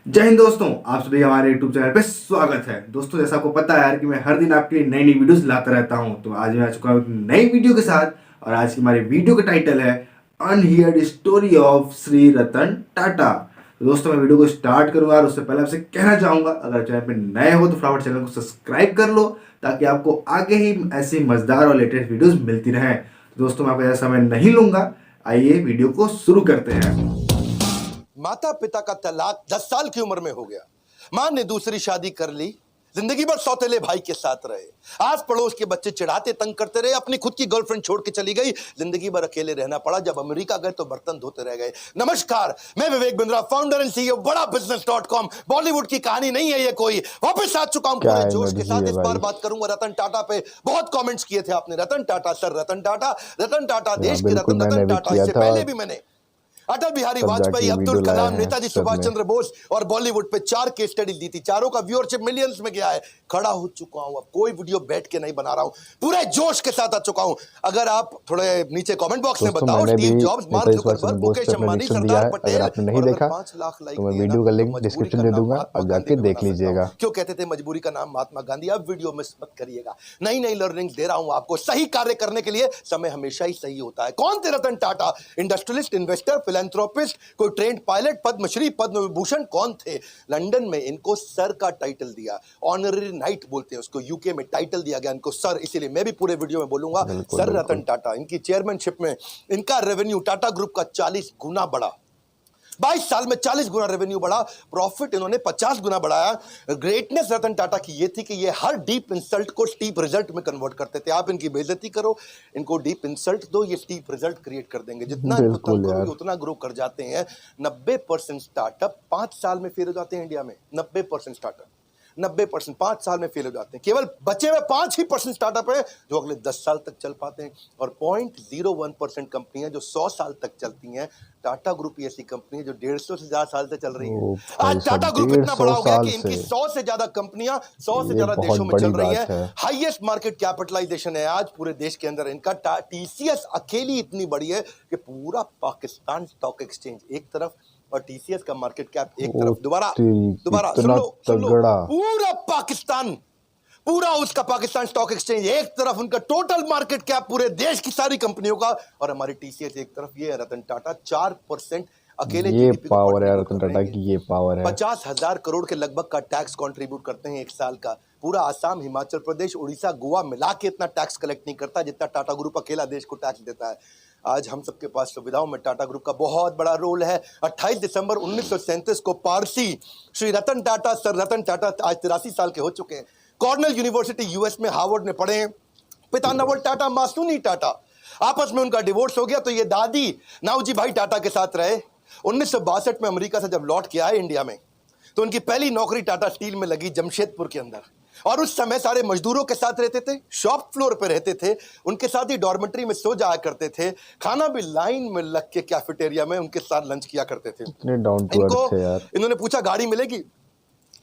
जय हिंद दोस्तों, आप सभी हमारे यूट्यूब चैनल पे स्वागत है। दोस्तों, जैसा आपको पता है यार कि मैं हर दिन आपके लिए नई नई वीडियोस लाता रहता हूं, तो आज मैं आ चुका हूं एक नई वीडियो के साथ। और आज की हमारी वीडियो का टाइटल है unheard story of Shri Ratan Tata. तो दोस्तों, मैं वीडियो को स्टार्ट करूंगा और उससे पहले आपसे कहना चाहूंगा, अगर चैनल पे नए हो तो फटाफट चैनल को सब्सक्राइब कर लो, ताकि आपको आगे ही ऐसी मजेदार और लेटेस्ट वीडियोस मिलती रहें। तो दोस्तों, मैं आपका ज़्यादा समय नहीं लूंगा, आइए वीडियो को शुरू करते हैं। माता पिता का तलाक 10 साल की उम्र में हो गया। मां ने दूसरी शादी कर ली। जिंदगी भर सौतेले भाई के साथ रहे। आस पड़ोस के बच्चे चिढ़ाते तंग करते रहे। अपनी खुद की गर्लफ्रेंड छोड़ के चली गई। जिंदगी भर अकेले रहना पड़ा। जब अमेरिका गए तो बर्तन धोते रह गए। नमस्कार, मैं Vivek Bindra, founder and CEO बड़ा बिजनेस.com। बॉलीवुड की कहानी नहीं है ये कोई। वापस आ चुका हूं पूरे जोश के साथ। इस बार बात करूंगा रतन टाटा पे। बहुत कमेंट्स किए थे आपने, रतन टाटा सर, रतन टाटा, रतन टाटा देश के रतन, रतन टाटा। इससे पहले भी मैंने अटल बिहारी वाजपेयी, अब्दुल कलाम, नेताजी सुभाष चंद्र बोस और बॉलीवुड पे 4 केस स्टडी दी थी। चारों का व्यूअरशिप मिलियंस में गया है। खड़ा हो चुका हूं, अब कोई वीडियो बैठ के नहीं बना रहा हूं, पूरे जोश के साथ आ चुका हूं। अगर आप थोड़े नीचे कमेंट बॉक्स में बताओ, Steve Jobs, Mark Zuckerberg, Mukesh Ambani, Sardar Patel, नहीं देखा 5 लाख लाइक तो मैं वीडियो का लिंक डिस्क्रिप्शन दे दूंगा और जाके देख लीजिएगा। क्यों कहते थे मजबूरी का नाम महात्मा गांधी। अब वीडियो मिस मत करिएगा। नई नई लर्निंग दे रहा हूं आपको। सही कार्य करने के लिए समय हमेशा ही सही होता है। कौन थे Ratan Tata? Industrialist, investor, philanthropist, कोई ट्रेंड पायलट, पद्मश्री, पद्म विभूषण कौन थे? लंदन में इनको सर का टाइटल दिया, ऑनररी नाइट बोलते हैं उसको। यूके में टाइटल दिया गया इनको सर, इसीलिए मैं भी पूरे वीडियो में बोलूंगा सर रतन टाटा। इनकी चेयरमैनशिप में इनका रेवेन्यू टाटा ग्रुप का 40 गुना बढ़ा। 22 साल में 40 गुना रेवेन्यू बढ़ा। प्रॉफिट इन्होंने 50 गुना बढ़ाया। ग्रेटनेस रतन टाटा की ये थी कि ये हर डीप इंसल्ट को स्टीप रिजल्ट में कन्वर्ट करते थे। आप इनकी बेइज्जती करो, इनको डीप इंसल्ट दो, ये स्टीप रिजल्ट क्रिएट कर देंगे। जितना इनको करोगे उतना ग्रो कर जाते हैं। 90% स्टार्टअप 5 साल में फेल हो जाते हैं इंडिया में। 90% स्टार्टअप 90% 5 साल में फेल हो जाते हैं। केवल बचे हुए 5% स्टार्टअप है जो अगले 10 साल तक चल पाते हैं। और 0.01% कंपनियां जो 100 साल तक चलती हैं। टाटा ग्रुप ऐसी कंपनी है जो 150 से ज्यादा साल से चल रही है। आज टाटा ग्रुप इतना बड़ा हो गया कि इनकी 100 से ज्यादा कंपनियां 100 से ज्यादा देशों में चल रही हैं। हाईएस्ट मार्केट कैपिटलाइजेशन है आज पूरे देश के अंदर इनका। टीसीएस अकेली इतनी बड़ी है कि पूरा पाकिस्तान स्टॉक एक्सचेंज एक तरफ और टीसीएस का मार्केट कैप एक तरफ। दोबारा सुन लो, पूरा उसका पाकिस्तान स्टॉक एक्सचेंज एक तरफ, उनका टोटल मार्केट कैप पूरे देश की सारी कंपनियों का, और हमारी टीसीएस एक तरफ। ये रतन टाटा 4% अकेले ये पावर है रतन टाटा की, ये पावर है। 50,000 करोड़ के लगभग का टैक्स कंट्रीब्यूट करते हैं एक साल का। पूरा आसाम, हिमाचल प्रदेश, उड़ीसा, गोवा मिला के इतना टैक्स कलेक्ट नहीं करता जितना टाटा ग्रुप अकेला देश को टैक्स देता है। आज हम सबके पास सुविधाओं में टाटा ग्रुप का बहुत बड़ा रोल है। 28 दिसंबर 1937 को पारसी श्री रतन टाटा, सर रतन टाटा आज 83 साल के हो चुके हैं। कॉर्नेल यूनिवर्सिटी यूएस में हार्वर्ड में पढ़े। पिता नवल टाटा, मां सुनी टाटा। आपस में उनका डिवोर्स हो गया तो ये दादी नावजी भाई टाटा के साथ रहे। 1962 में अमेरिका से जब लौट के आए इंडिया में तो उनकी पहली नौकरी टाटा स्टील में लगी जमशेदपुर के अंदर। और उस समय सारे मजदूरों के साथ रहते थे, शॉप फ्लोर पे रहते थे, उनके साथ ही डॉर्मेट्री में सो जाया करते थे। खाना भी लाइन में लग के कैफेटेरिया में उनके साथ लंच किया करते थे। इन्होंने पूछा गाड़ी मिलेगी?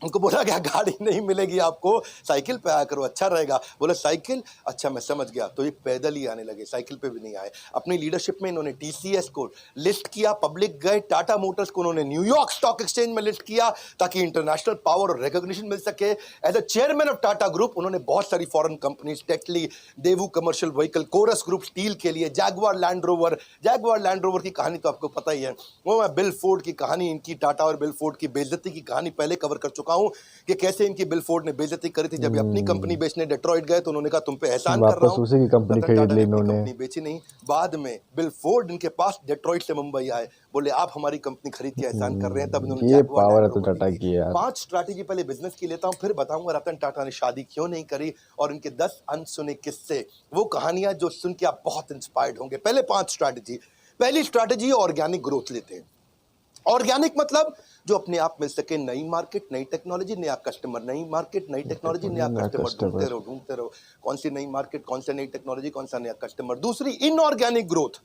उनको बोला गया गाड़ी नहीं मिलेगी आपको, साइकिल पे आया करो अच्छा रहेगा। बोला साइकिल, अच्छा मैं समझ गया। तो ये पैदल ही आने लगे, साइकिल पे भी नहीं आए। अपनी लीडरशिप में इन्होंने टीसीएस को लिस्ट किया, पब्लिक गए। टाटा मोटर्स को उन्होंने न्यूयॉर्क स्टॉक एक्सचेंज में लिस्ट किया ताकि इंटरनेशनल पावर और रिकॉग्निशन मिल सके। As a chairman of Tata group उन्होंने बहुत सारी foreign companies, Tetley, Daewoo commercial vehicle, Corus group steel के लिए, जैगवार लैंड रोवर की कहानी तो आपको पता ही है। वो मैं बिल फोर्ड की कहानी, इनकी टाटा और बिल फोर्ड की बेइज्जती की कहानी पहले कवर कर चुका हूं कि कैसे इनकी बिल फोर्ड ने बेइज्जती करी थी। जब ये अपनी कंपनी बेचने डेट्रॉइट गए तो उन्होंने कहा तुम पे एहसान कर रहा हूं। उसी की कंपनी खरीद ली इन्होंने, कंपनी बेची नहीं। बाद में बिल फोर्ड इनके पास डेट्रॉइट से मुंबई आए, बोले आप हमारी कंपनी खरीद के एहसान कर रहे हैं। तब इन्होंने ये पावर है तो टाटा की है। 5 स्ट्रैटेजी पहले बिजनेस की लेता हूं, फिर बताऊंगा रतन टाटा ने शादी क्यों नहीं करी और इनके 10 अनसुने किस्से, वो कहानियां जो सुन के आप बहुत इंस्पायर्ड होंगे। पहले 5 स्ट्रैटेजी। पहली स्ट्रैटेजी ऑर्गेनिक ग्रोथ लेते हैं। ऑर्गेनिक मतलब जो अपने आप मिल सके, नई मार्केट, नई टेक्नोलॉजी, नया कस्टमर, नई मार्केट, नई टेक्नोलॉजी, नया कस्टमर। ढूंढते रहो कौन सी नई मार्केट, कौन सी नई टेक्नोलॉजी, कौन सा नया कस्टमर। दूसरी इनऑर्गेनिक ग्रोथ,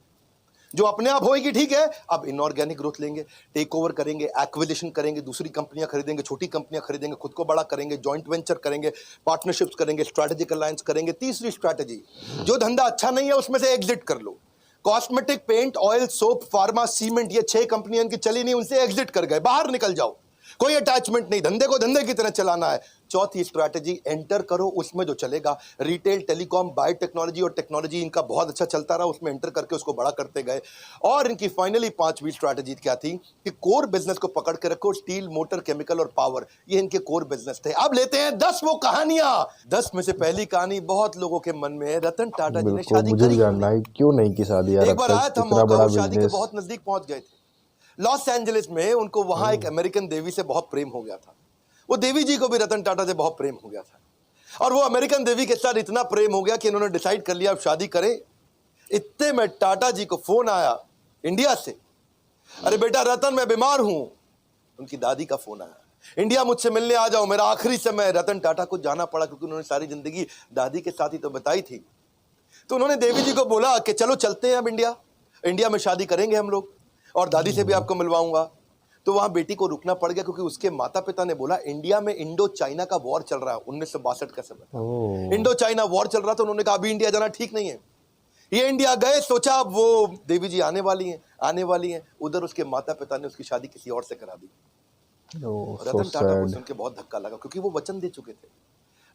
जो अपने आप होएगी ठीक है, अब इनऑर्गेनिक ग्रोथ लेंगे, टेक ओवर करेंगे, एक्विजिशन करेंगे, दूसरी कंपनियां खरीदेंगे, छोटी कंपनियां खरीदेंगे, खुद को बड़ा करेंगे, जॉइंट वेंचर करेंगे, पार्टनरशिप्स करेंगे, स्ट्रैटेजिक अलायंस करेंगे। तीसरी स्ट्रैटेजी, जो धंधा अच्छा नहीं है उसमें से एग्जिट कर लो। Cosmetic, paint, oil, soap, pharma, cement, ये 6 कंपनियां इनकी चली नहीं, उनसे एग्जिट कर गए, बाहर निकल जाओ। कोई अटैचमेंट नहीं, धंधे को धंधे की तरह चलाना है। चौथी स्ट्रैटेजी, एंटर करो उसमें जो चलेगा। रिटेल, टेलीकॉम, बायोटेक्नोलॉजी और टेक्नोलॉजी इनका बहुत अच्छा चलता रहा, उसमें एंटर करके उसको बड़ा करते गए। और इनकी फाइनली पांचवी स्ट्रैटेजी क्या थी कि कोर बिजनेस को पकड़ के रखो। स्टील, मोटर, केमिकल और पावर, ये इनके कोर बिजनेस थे। अब लेते हैं 10 वो कहानियां। 10 में से पहली कहानी बहुत लोगों के मन में है, रतन टाटा जी ने बिल्कुल, शादी मुझे करी भी जानना है क्यों नहीं की शादी यार। एक अब बार आया तक था इतना मौका, बड़ा वो शादी के बिजनेस। बहुत नजदीक पहुंच गए थे। लॉस एंजलिस में उनको वहां एक अमेरिकन देवी से बहुत प्रेम हो गया था। वो देवी जी को भी रतन टाटा से बहुत प्रेम हो गया था और वो अमेरिकन देवी के साथ इतना प्रेम हो गया कि इन्होंने डिसाइड कर लिया अब शादी करें। इतने में टाटा जी को फोन आया इंडिया से, अरे बेटा रतन मैं बीमार हूं। उनकी दादी का फोन आया, इंडिया मुझसे मिलने आ जाओ, मेरा आखिरी समय। रतन टाटा को जाना पड़ा क्योंकि उन्होंने सारी जिंदगी दादी के साथ ही तो बताई थी। तो उन्होंने देवी जी को बोला कि चलो चलते हैं अब इंडिया में शादी करेंगे हम लोग और दादी से भी आपको मिलवाऊंगा। तो वहां बेटी को रुकना पड़ गया क्योंकि उसके माता पिता ने बोला इंडिया में इंडो चाइना का वॉर चल रहा है, 1962 का समय। इंडो चाइना वॉर चल रहा था, उन्होंने कहा अभी इंडिया जाना ठीक नहीं है। ये इंडिया गए, सोचा अब वो देवी जी आने वाली हैं। उधर उसके माता पिता ने उसकी शादी किसी और से करा दी। रतन टाटा को सुन के बहुत धक्का लगा क्योंकि वो वचन दे चुके थे।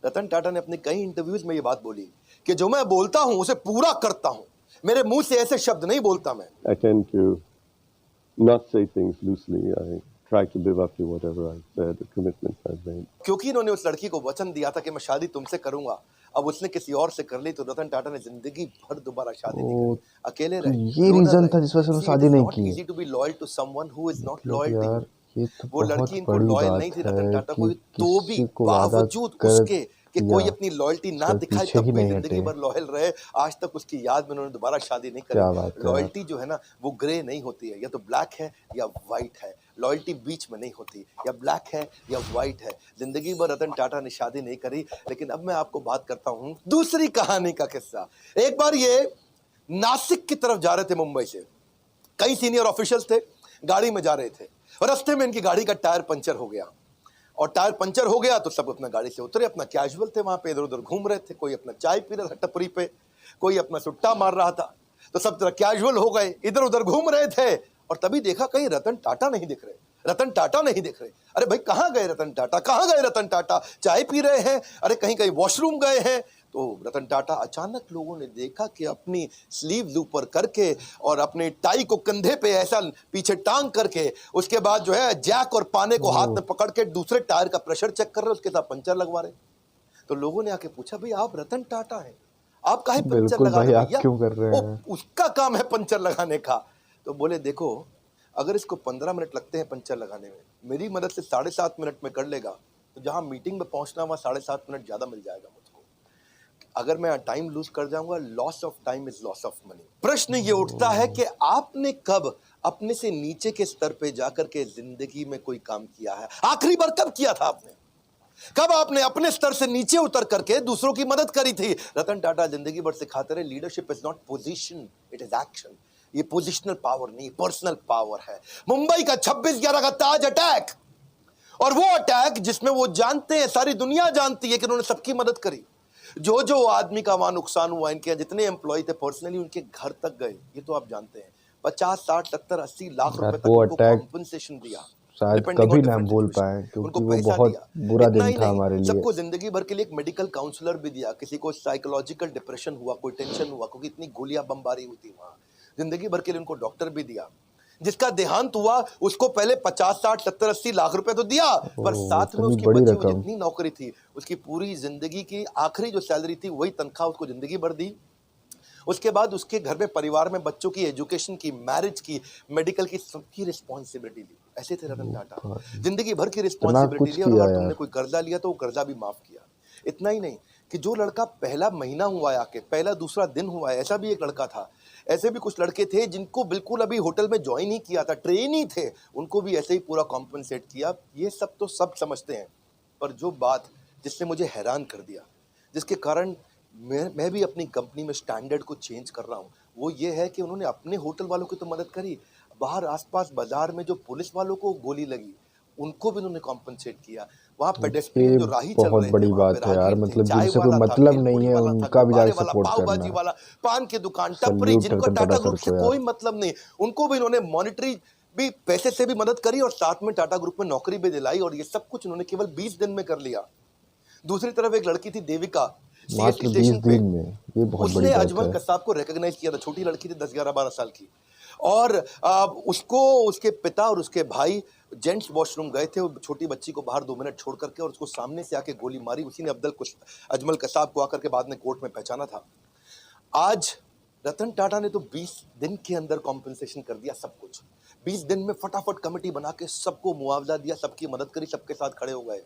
रतन टाटा ने अपने कई इंटरव्यूज में ये बात बोली कि जो मैं बोलता हूं उसे पूरा करता हूं, मेरे मुंह से ऐसे शब्द नहीं बोलता मैं। I tend to not say things loosely. I try to live up to whatever I've said, the commitments I've made. क्योंकि इन्होंने उस लड़की को वचन दिया था कि मैं शादी तुमसे करूंगा, अब उसने किसी और से कर ली तो रतन टाटा ने जिंदगी भर दोबारा शादी नहीं करी, अकेले रहे। ये रीजन था जिस वजह से उन्होंने शादी नहीं की। Easy to be loyal to someone who is not मतलब लॉयल टू यार यू। ये तो वो लड़की बहुत इनको बड़ी लॉयल बात नहीं थी रतन टाटा है को, कि तो भी किसी को वादा बावजूद कर उसके कि कोई दिया, अपनी लॉयल्टी ना उसके दिखाए पीछे तब ही भी नहीं जिंदगी हटे। भर लॉयल रहे। आज तक उसकी याद में उन्होंने दोबारा शादी नहीं क्या बात करी। है। लॉयल्टी जो है ना वो ग्रे नहीं होती है, या तो ब्लैक है या व्हाइट है। लॉयल्टी बीच में नहीं होती, या ब्लैक है या व्हाइट है। जिंदगी भर रतन टाटा ने शादी नहीं करी। लेकिन अब मैं आपको बात करता हूं दूसरी कहानी का किस्सा। एक बार ये नासिक की तरफ जा रहे थे मुंबई से, कई सीनियर ऑफिशियल्स थे, गाड़ी में जा रहे थे और रास्ते में इनकी गाड़ी का टायर पंचर हो गया। और टायर पंचर हो गया तो सब अपना गाड़ी से उतरे, अपना कैजुअल थे वहां पे, इधर उधर घूम रहे थे। कोई अपना चाय पी रहा था टपरी पे, कोई अपना सुट्टा मार रहा था। तो सब तरह कैजुअल हो गए, इधर उधर घूम रहे थे। और तभी देखा कहीं रतन टाटा नहीं दिख रहे, रतन टाटा नहीं दिख रहे। अरे भाई कहाँ गए रतन टाटा, कहाँ गए रतन टाटा? चाय पी रहे हैं, अरे कहीं कहीं वॉशरूम गए हैं। तो रतन टाटा अचानक लोगों ने देखा कि अपनी स्लीव्स ऊपर करके और अपने टाई को कंधे पे ऐसा पीछे टांग करके, उसके बाद जो है जैक और पाने को हाथ में पकड़ के दूसरे टायर का प्रेशर चेक कर रहे, उसके साथ पंचर लगवा रहे। तो लोगों ने आके पूछा भाई आप रतन टाटा हैं, आप काहे पंचर बिल्कुल लगा भाई, रहे आप भैया? क्यों कर रहे वो हैं? उसका काम है पंचर लगाने का। तो बोले देखो अगर इसको 15 मिनट लगते हैं पंचर लगाने में, मेरी मदद से 7.5 मिनट में कर लेगा, तो जहां मीटिंग में पहुंचना वहां 7.5 मिनट ज्यादा मिल जाएगा मुझको। अगर मैं टाइम लूज कर जाऊंगा, loss of time is loss of money. प्रश्न ये उठता है कि आपने कब अपने से नीचे के स्तर पे जाकर के जिंदगी में कोई काम किया है? आखिरी बार कब किया था आपने? कब आपने अपने स्तर से नीचे उतर करके दूसरों की मदद करी थी? रतन टाटा जिंदगी भर सिखाते रहे leadership is not position, it is action. ये पोजिशनल पावर नहीं, पर्सनल पावर है। मुंबई का 26/11 का ताज अटैक, और वो अटैक जिसमें वो जानते हैं, सारी दुनिया जानती है कि उन्होंने सबकी मदद करी। जो जो आदमी का वहां नुकसान हुआ, इनके जितने एम्प्लॉय थे पर्सनली उनके घर तक गए, ये तो आप जानते हैं। 50, 60, 70, 80 लाख रुपए तक वो उनको अटैक कॉम्पनसेशन दिया। शायद Depending कभी on ना हम different बोल situation. पाए क्योंकि उनको वो पैसा बहुत दिया। बुरा इतना दिन ही था नहीं, हमारे लिए। सबको जिंदगी भर के लिए एक मेडिकल काउंसलर भी दिया। किसी को साइकोलॉजिकल डिप्रेशन हुआ, कोई टेंशन हुआ, क्योंकि इतनी गोलियां बमबारी हुई थी वहां, जिंदगी भर के लिए उनको डॉक्टर भी दिया। जिसका देहांत हुआ उसको पहले 50, 60, 70, 80 लाख रुपए तो दिया, पर साथ में इतनी उसकी बड़ी बची हुई रकम। जितनी नौकरी थी, उसकी पूरी जिंदगी की आखिरी जो सैलरी थी वही तनख्वाह उसको जिंदगी भर दी। उसके बाद उसके घर में, परिवार में बच्चों की एजुकेशन की, मैरिज की, मेडिकल की, सबकी रिस्पॉन्सिबिलिटी ली। ऐसे थे रतन टाटा, जिंदगी भर की रिस्पॉन्सिबिलिटी ली। और किया अगर यार। तुमने कोई कर्जा लिया तो वो कर्जा भी माफ किया। इतना ही नहीं कि जो लड़का पहला महीना हुआ है आके, पहला दूसरा दिन हुआ है, ऐसा भी एक लड़का था। ऐसे भी कुछ लड़के थे जिनको बिल्कुल अभी होटल में ज्वाइन ही किया था, ट्रेनी थे, उनको भी ऐसे ही पूरा कॉम्पनसेट किया। ये सब तो सब समझते हैं, पर जो बात जिसने मुझे हैरान कर दिया, जिसके कारण मैं भी अपनी कंपनी में स्टैंडर्ड को चेंज कर रहा हूँ, वो ये है कि उन्होंने अपने होटल वालों की तो मदद करी, बाहर आसपास बाजार में जो पुलिस वालों को गोली लगी उनको भी उन्होंने कॉम्पनसेट किया। वहाँ पेडेस्ट्रियन जो राही चल बहुत रहे थे, बड़ी वहाँ पे बात है यार, राहगीर थे, मतलब चाय जिनसे कोई वाला था, मतलब भेलपूरी नहीं है वाला था, उनका भी गुब्बारे जाके वाला, सपोर्ट पाव भाजी करना। वाला, पान की दुकान, टपरी, सल्यूट जिनको रतन टाटा टाटा ग्रुप सर से को यार। कोई मतलब नहीं, उनको भी इन्होंने मॉनिटरी भी पैसे से भी मदद करी और साथ में टाटा ग्रुप में नौकरी भी दिलाई, और ये सब कुछ उन्होंने केवल 20 दिन में कर लिया। दूसरी तरफ एक लड़की थी देविका, सीएसटी मात्र 20 स्टेशन पे, दिन में, ये बहुत बड़ी उसने बात अजमल है। कसाब को रिकॉग्नाइज किया था। छोटी लड़की थी, 10 11 12 साल की, और उसको उसके पिता और उसके भाई जेंट्स वॉशरूम गए थे, वो छोटी बच्ची को बाहर 2 मिनट छोड़ करके, और उसको सामने से आके गोली मारी। उसी ने अजमल कसाब को आकर के बाद में कोर्ट में पहचाना था। आज रतन टाटा ने तो 20 दिन के अंदर कॉम्पेंसेशन कर दिया सब कुछ। 20 दिन में फटाफट कमेटी बना के सबको मुआवजा दिया, सबकी मदद करी, सबके साथ खड़े हो गए।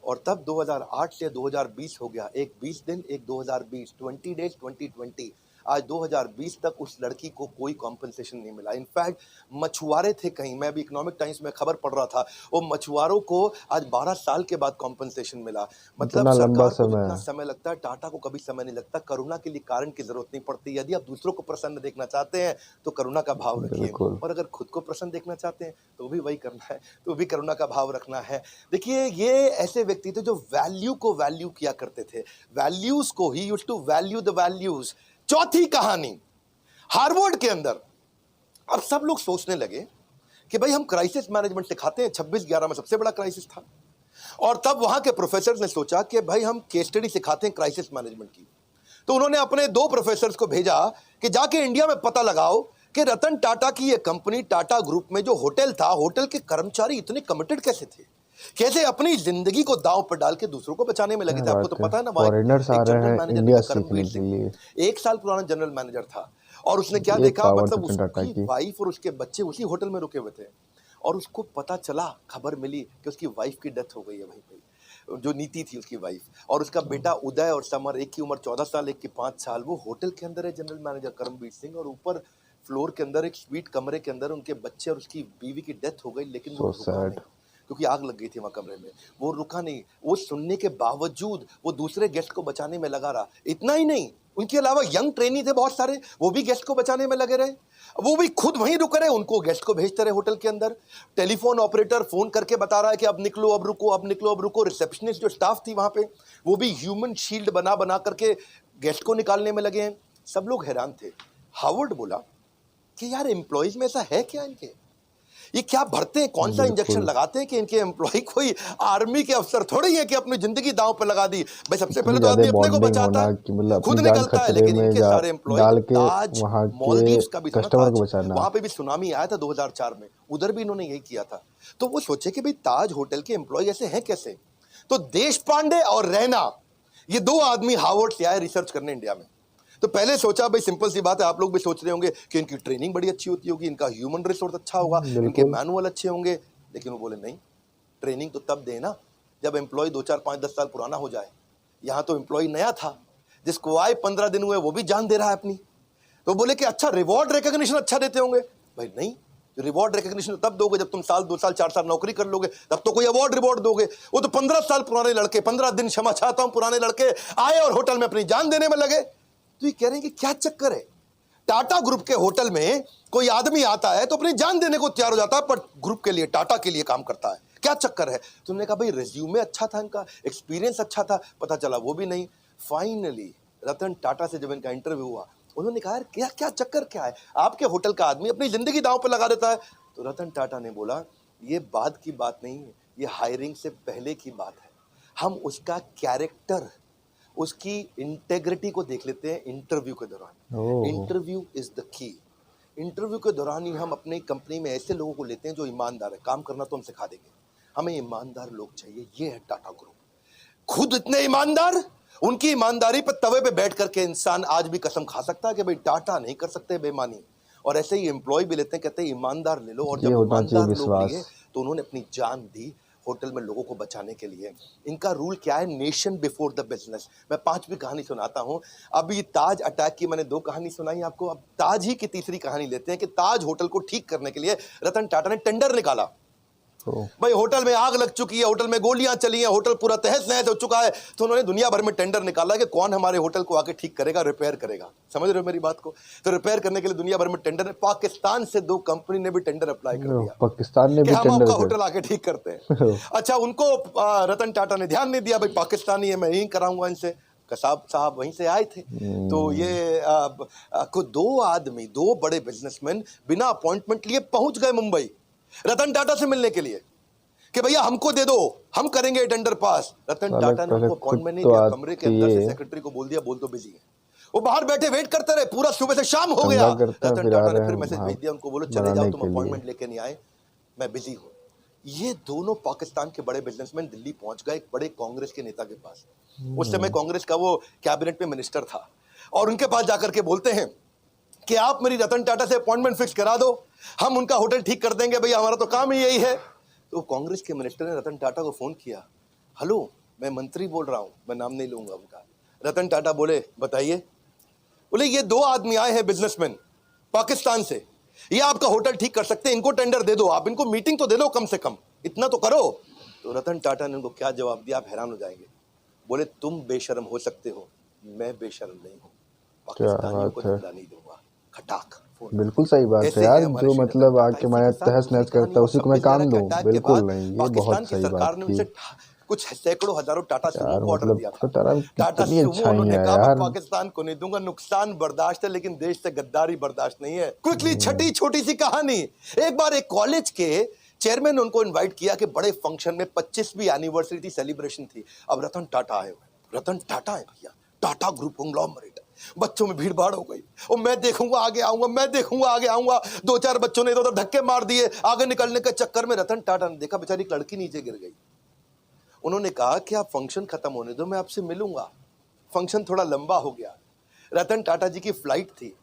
और तब 2008 से 2020 हो गया, एक 20 दिन, एक 2020, 20 डेज 2020। आज 2020 तक उस लड़की को कोई कॉम्पेंसेशन नहीं मिला। इनफैक्ट मछुआरे थे कहीं, मैं अभी इकोनॉमिक टाइम्स में खबर पढ़ रहा था, वो मछुआरों को आज 12 साल के बाद कॉम्पेंसेशन मिला। मतलब इतना लंबा सरकार को समय। जितना समय लगता है, टाटा को कभी समय नहीं लगता। करुणा के लिए कारण की जरूरत नहीं पड़ती। यदि आप दूसरों को प्रसन्न देखना चाहते हैं तो करुणा का भाव रखिए, बिल्कुल। और अगर खुद को प्रसन्न देखना चाहते हैं तो भी वही करना है, तो भी करुणा का भाव रखना है। देखिए, ये ऐसे व्यक्ति थे जो वैल्यू को वैल्यू किया करते थे, वैल्यूज को ही used to value the values. चौथी कहानी, हार्वर्ड के अंदर अब सब लोग सोचने लगे कि भाई हम क्राइसिस मैनेजमेंट सिखाते हैं, 26/11 में सबसे बड़ा क्राइसिस था, और तब वहां के प्रोफेसर ने सोचा कि भाई हम केस स्टडी सिखाते हैं क्राइसिस मैनेजमेंट की। तो उन्होंने अपने 2 प्रोफेसर्स को भेजा कि जाके इंडिया में पता लगाओ कि रतन टाटा की ये कंपनी टाटा ग्रुप में जो होटल था, होटल के कर्मचारी इतने कमिटेड कैसे थे, कैसे अपनी जिंदगी को दांव पर डाल के दूसरों को बचाने में लगे थे। आपको तो पता है ना, वहाँ फॉरेनर्स आ एक रहे जनरल हैं मैनेजर इंडिया था करमवीर सीखने के सिंह, लिए। 1 साल पुराना जनरल मैनेजर था, और उसने क्या ये देखा, पावर मतलब रतन टाटा उसकी की। वाइफ और उसके बच्चे उसी होटल में रुके हुए थे, और उसको पता चला, खबर मिली कि उसकी वाइफ की डेथ हो गई है वहीं पे, जो नीति थी उसकी वाइफ, और उसका बेटा उदय और समर, एक की उम्र 14 साल, एक की 5 साल, वो होटल के अंदर है जनरल मैनेजर करमवीर सिंह, और ऊपर फ्लोर के अंदर एक स्वीट कमरे के अंदर उनके बच्चे और उसकी बीवी की डेथ हो गई। लेकिन वो So रुका sad. नहीं, क्योंकि आग लग गई थी वहां कमरे में। वो रुका नहीं, वो सुनने के बावजूद वो दूसरे गेस्ट को बचाने में लगा रहा। इतना ही नहीं, उनके अलावा यंग ट्रेनी थे बहुत सारे, वो भी गेस्ट को बचाने में लगे रहे, वो भी खुद वहीं रुक रहे, उनको गेस्ट को भेजते रहे होटल के अंदर। टेलीफोन ऑपरेटर फोन करके बता रहा है कि अब निकलो, अब रुको, अब निकलो, अब रुको। रिसेप्शनिस्ट जो स्टाफ थी वहां पे, वो भी ह्यूमन शील्ड बना बना करके गेस्ट को निकालने में लगे हैं। सब लोग हैरान थे। हार्वर्ड बोला कि यार एम्प्लॉइज में ऐसा है क्या, इनके ये क्या भरते हैं, कौन सा इंजेक्शन लगाते हैं कि इनके एम्प्लॉय कोई आर्मी के अफसर थोड़ी है कि अपनी जिंदगी दांव पर लगा दी। भाई सबसे पहले तो ज्यादा आदमी अपने को बॉन्डिंग बचाता होना है, कि मतलब खुद अपनी जान निकलता है, खतरे लेकिन में इनके सारे एम्प्लॉय डाल के ताज वहाँ के मालदीव्स का भी सुना कस्टमर ताज, को बचाना। वहां पे भी सुनामी आया था 2004 में, उधर भी इन्होंने यही किया था। तो वो सोचे कि भाई ताज होटल के एम्प्लॉय ऐसे हैं कैसे। तो देश पांडे और रैना, ये 2 आदमी हार्वर्ड से आए रिसर्च करने इंडिया में। तो पहले सोचा भाई सिंपल सी बात है, आप लोग भी सोच रहे होंगे कि इनकी ट्रेनिंग बड़ी अच्छी होती होगी, इनका ह्यूमन रिसोर्स अच्छा होगा, इनके बिल्कुल। मैनुअल अच्छे होंगे। लेकिन वो बोले नहीं, ट्रेनिंग तो तब देना जब एम्प्लॉय 2 4 5 10 साल पुराना हो जाए। यहाँ तो एम्प्लॉय नया था, जिसको आए 15 दिन हुए वो भी जान दे रहा है अपनी। तो बोले कि अच्छा रिवॉर्ड रिकॉग्निशन अच्छा देते होंगे। भाई नहीं, रिवॉर्ड रिकॉग्निशन तब दोगे जब तुम साल 2 साल 4 साल नौकरी कर लोगे, तब तो कोई अवार्ड रिवॉर्ड दोगे। वो तो 15 साल पुराने लड़के, 15 दिन क्षमा चाहता हूं, पुराने लड़के आए और होटल में अपनी जान देने में लगे। तो ये कह रहे हैं कि क्या चक्कर है, टाटा ग्रुप के होटल में कोई आदमी आता है तो अपनी जान देने को तैयार हो जाता है, पर ग्रुप के लिए, टाटा के लिए काम करता है, क्या चक्कर है। तुमने कहा भाई रिज्यूमे अच्छा था, इनका एक्सपीरियंस अच्छा था, पता चला वो भी नहीं। फाइनली रतन टाटा से जब इनका इंटरव्यू हुआ, उन्होंने कहा यार क्या क्या चक्कर क्या है, आपके होटल का आदमी अपनी जिंदगी दांव पर लगा देता है। तो रतन टाटा ने बोला ये बाद की बात नहीं है, ये हायरिंग से पहले की बात है। हम उसका कैरेक्टर, उसकी इंटेग्रिटी को देख लेते हैं इंटरव्यू के दौरान। Oh. Interview is the key. Interview के दौरान ही हम अपनी कंपनी में ऐसे लोगों को लेते हैं जो ईमानदार है, काम करना तो हम सिखा देंगे, हमें ईमानदार लोग चाहिए। ये है टाटा ग्रुप, खुद इतने ईमानदार, उनकी ईमानदारी पर तवे पे बैठ करके इंसान आज भी कसम खा सकता है कि भाई टाटा नहीं कर सकते बेईमानी। और ऐसे ही एम्प्लॉय भी लेते हैं, कहते हैं ईमानदार ले लो। और जब ये होना चाहिए ईमानदार लोग विश्वास। लिए तो उन्होंने अपनी जान दी होटल में लोगों को बचाने के लिए। इनका रूल क्या है, नेशन बिफोर द बिजनेस। मैं 5वीं कहानी सुनाता हूं। अभी ताज अटैक की मैंने 2 कहानी सुनाई आपको, अब ताज ही की तीसरी कहानी लेते हैं कि ताज होटल को ठीक करने के लिए रतन टाटा ने टेंडर निकाला। भाई होटल में आग लग चुकी है, होटल में गोलियां चली हैं, होटल पूरा तहस नहस हो चुका है। तो उन्होंने दुनिया भर में टेंडर निकाला कि कौन हमारे होटल को आके ठीक करेगा, रिपेयर करेगा। समझ रहे हो मेरी बात को। तो रिपेयर करने के लिए दुनिया भर में टेंडर है। पाकिस्तान से 2 कंपनी ने भी टेंडर अप्लाई कर दिया, पाकिस्तान ने कि भी हम टेंडर आपका कर। होटल आके ठीक करते हैं। अच्छा, उनको रतन टाटा ने ध्यान नहीं दिया, भाई पाकिस्तानी है, मैं यही कराऊंगा इनसे। कसाब साहब वहीं से आए थे। तो ये को 2 आदमी, 2 बड़े बिजनेसमैन बिना अपॉइंटमेंट लिए पहुंच गए मुंबई। रतन टाटा से मिलने के लिए कि भैया हमको दे दो, हम करेंगे टेंडर पास। रतन साला टाटा ने पहले उनको खुद अपॉइंटमेंट नहीं तो दिया, कमरे के अंदर से आती है। सेक्रेटरी को बोल दिया बोल दो बिजी है। वो बाहर बैठे वेट करते रहे, पूरा सुबह से शाम हो दंगा गया। करते हैं रतन फिर आ टाटा ने रहे फिर हैं मैसेज वहाँ भेज दिया उनको, बोलो चले जाओ, बनाने तुम के लिए। अपॉइंटमेंट लेके नहीं आए, मैं बिजी हूँ। ये दोनों पाकिस्तान के बड़े बिजनेसमैन दिल्ली पहुंच गए एक बड़े कांग्रेस के नेता के पास। उस समय कांग्रेस का वो कैबिनेट में मिनिस्टर था, और उनके पास जाकर के बोलते हैं कि आप मेरी रतन टाटा से अपॉइंटमेंट फिक्स करा दो, हम उनका होटल ठीक कर देंगे, भैया हमारा तो काम ही यही है। तो कांग्रेस के मिनिस्टर ने रतन टाटा को फोन किया, हेलो मैं मंत्री बोल रहा हूं, मैं नाम नहीं लूंगा उनका। रतन टाटा बोले बताइए। बोले ये दो आदमी आए हैं बिजनेसमैन पाकिस्तान से, ये आपका होटल ठीक कर सकते हैं, इनको टेंडर दे दो, आप इनको मीटिंग तो दे दो, कम से कम इतना तो करो। तो रतन टाटा ने उनको क्या जवाब दिया, आप हैरान हो जाएंगे। बोले तुम बेशर्म हो सकते हो, मैं बेशर्म नहीं हूं, क्या पाकिस्तानियों को बात है। धंधा नहीं दूंगा। खटाक फोन। बिल्कुल सही बात है ऐसे यार, है हमारे जो श्रीनगर मतलब में। आके इसी मैं के साथ तहस दूसरी नहस करता कहानी है वो उसी को मैं 26 काम तरह के लूं, अटैक के बिल्कुल बाद नहीं, ये पाकिस्तान बहुत की सही सरकार बात ने की उनसे कुछ सैकड़ों हजारों टाटा सुमो यार। को ऑर्डर मतलब दिया था। टाटा टाटा कितनी सुमो अच्छाई उन्होंने है कहा मैं यार। पाकिस्तान को नहीं दूंगा, नुकसान बर्दाश्त है लेकिन देश से गद्दारी बर्दाश्त नहीं है। क्विकली छठी छोटी सी कहानी, एक बार एक कॉलेज के चेयरमैन ने उनको इनवाइट किया कि बड़े फंक्शन में 25वीं एनिवर्सरी थी, सेलिब्रेशन थी। अब रतन टाटा आए हुए, रतन टाटा है भैया, टाटा ग्रुप कंग्लोमरेट। बच्चों में भीड़ भाड़ हो गई, और मैं देखूंगा आगे आऊंगा, मैं देखूंगा आगे आऊंगा। दो चार बच्चों ने इधर उधर धक्के मार दिए, आगे निकलने के चक्कर में रतन टाटा ने देखा बेचारी एक लड़की नीचे गिर गई। उन्होंने कहा कि आप फंक्शन खत्म होने दो, मैं आपसे मिलूंगा। फंक्शन थोड़ा लंबा हो गया, रतन टाटा जी की फ्लाइट थी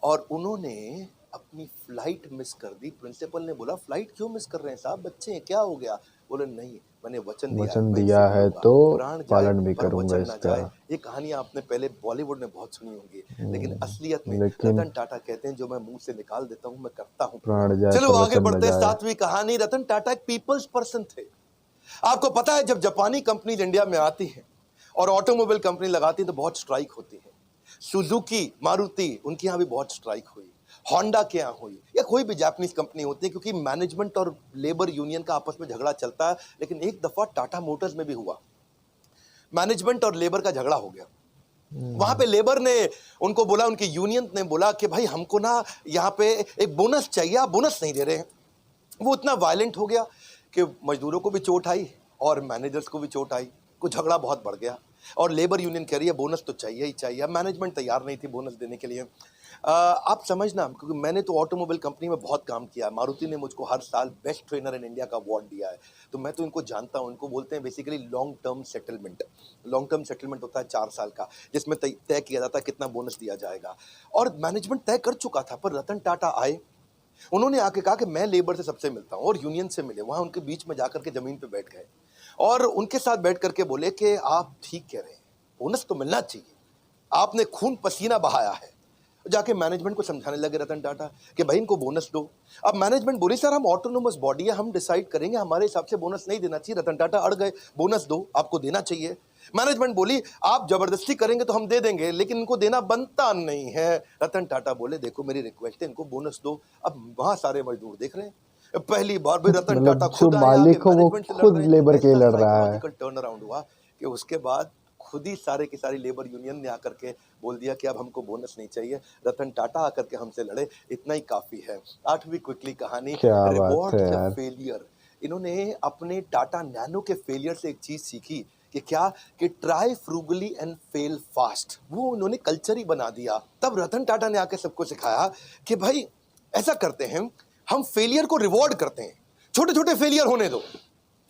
और उन्होंने अपनी फ्लाइट मिस कर दी। प्रिंसिपल ने बोला फ्लाइट क्यों मिस कर रहे हैं साहब, बच्चे हैं, क्या हो गया? बोले नहीं, मैंने वचन दिया है, वचन मैं दिया इनसे है मिलूंगा। तो प्राण जाए पालन भी पर करूंगा वचन ना इसका। जाए। ये कहानी आपने पहले बॉलीवुड में बहुत सुनी होंगी, लेकिन असलियत में लेकिन रतन टाटा कहते हैं जो मैं मुंह से निकाल देता हूं मैं करता हूं। प्राण जाए चलो पर आगे वचन न बढ़ते हैं। जाए। 7वीं कहानी, रतन टाटा एक पीपल्स पर्सन थे। आपको पता है जब जापानी कंपनीज इंडिया में आती हैं और ऑटोमोबाइल कंपनी लगाती है तो बहुत स्ट्राइक होती है। सुजुकी, मारुति, उनके यहाँ भी बहुत स्ट्राइक हुई, होंडा के यहाँ हुई, या कोई भी जापानीज कंपनी होती है, क्योंकि मैनेजमेंट और लेबर यूनियन का आपस में झगड़ा चलता है। लेकिन एक दफा टाटा मोटर्स में भी हुआ, मैनेजमेंट और लेबर का झगड़ा हो गया। वहां पे लेबर ने उनको बोला, उनकी यूनियन ने बोला कि भाई हमको ना यहाँ पे एक बोनस चाहिए, आप बोनस नहीं दे रहे हैं। वो इतना वायलेंट हो गया कि मजदूरों को भी चोट आई और मैनेजर्स को भी चोट आई, कुछ झगड़ा बहुत बढ़ गया। और लेबर यूनियन कह रही है बोनस तो चाहिए ही चाहिए। अब मैनेजमेंट तैयार नहीं थी बोनस देने के लिए। आप समझना, क्योंकि मैंने तो ऑटोमोबाइल कंपनी में बहुत काम किया है, मारुति ने मुझको हर साल बेस्ट ट्रेनर इन इंडिया का अवार्ड दिया है, तो मैं तो इनको जानता हूँ। इनको बोलते हैं basically long term settlement. Long term settlement होता है 4 साल का, जिसमें तय किया जाता है कितना बोनस दिया जाएगा। और मैनेजमेंट तय कर चुका था, पर रतन टाटा आए, उन्होंने आके कहा कि मैं लेबर से सबसे मिलता हूं, और यूनियन से मिले। वहां उनके बीच में जाकर के जमीन पे बैठ गए और उनके साथ बैठ करके बोले कि आप ठीक कह रहे हैं, बोनस तो मिलना चाहिए, आपने खून पसीना बहाया है। जाके मैनेजमेंट को समझाने लगे रतन टाटा कि भाई इनको बोनस दो। अब मैनेजमेंट बोली सर हम ऑटोनोमस बॉडी है, हम डिसाइड करेंगे, हमारे हिसाब से बोनस नहीं देना चाहिए। रतन टाटा अड़ गए, बोनस दो, आपको देना चाहिए। मैनेजमेंट बोली आप जबरदस्ती करेंगे तो हम दे देंगे, लेकिन इनको देना बनता नहीं है। रतन टाटा बोले देखो मेरी रिक्वेस्ट है, इनको बोनस दो। अब वहां सारे मजदूर देख रहे हैं, पहली बार भी रतन मतलब टाटा जो खुद आए, मालिक आके हो वो मैनेजमेंट से लड़ खुद रहे हैं। लेबर के लिए ऐसा लड़ रहा है। साइकोलॉजिकल टर्न अराउंड हुआ कि उसके बाद खुद ही सारे की सारी लेबर यूनियन ने आकर के बोल दिया कि अब हमको बोनस नहीं चाहिए, रतन टाटा आकर के हमसे लड़े, इतना ही काफी है। 8वीं क्विकली कहानी, क्या बात रिवॉर्ड है द यार। फेलियर। इन्होंने अपने टाटा नैनो के फेलियर से एक चीज सीखी कि क्या, कि try frugally and fail fast. वो उन्होंने कल्चर ही बना दिया। तब रतन टाटा ने आके सबको सिखाया कि भाई ऐसा करते हैं, हम फेलियर को रिवॉर्ड करते हैं, छोटे छोटे फेलियर होने दो।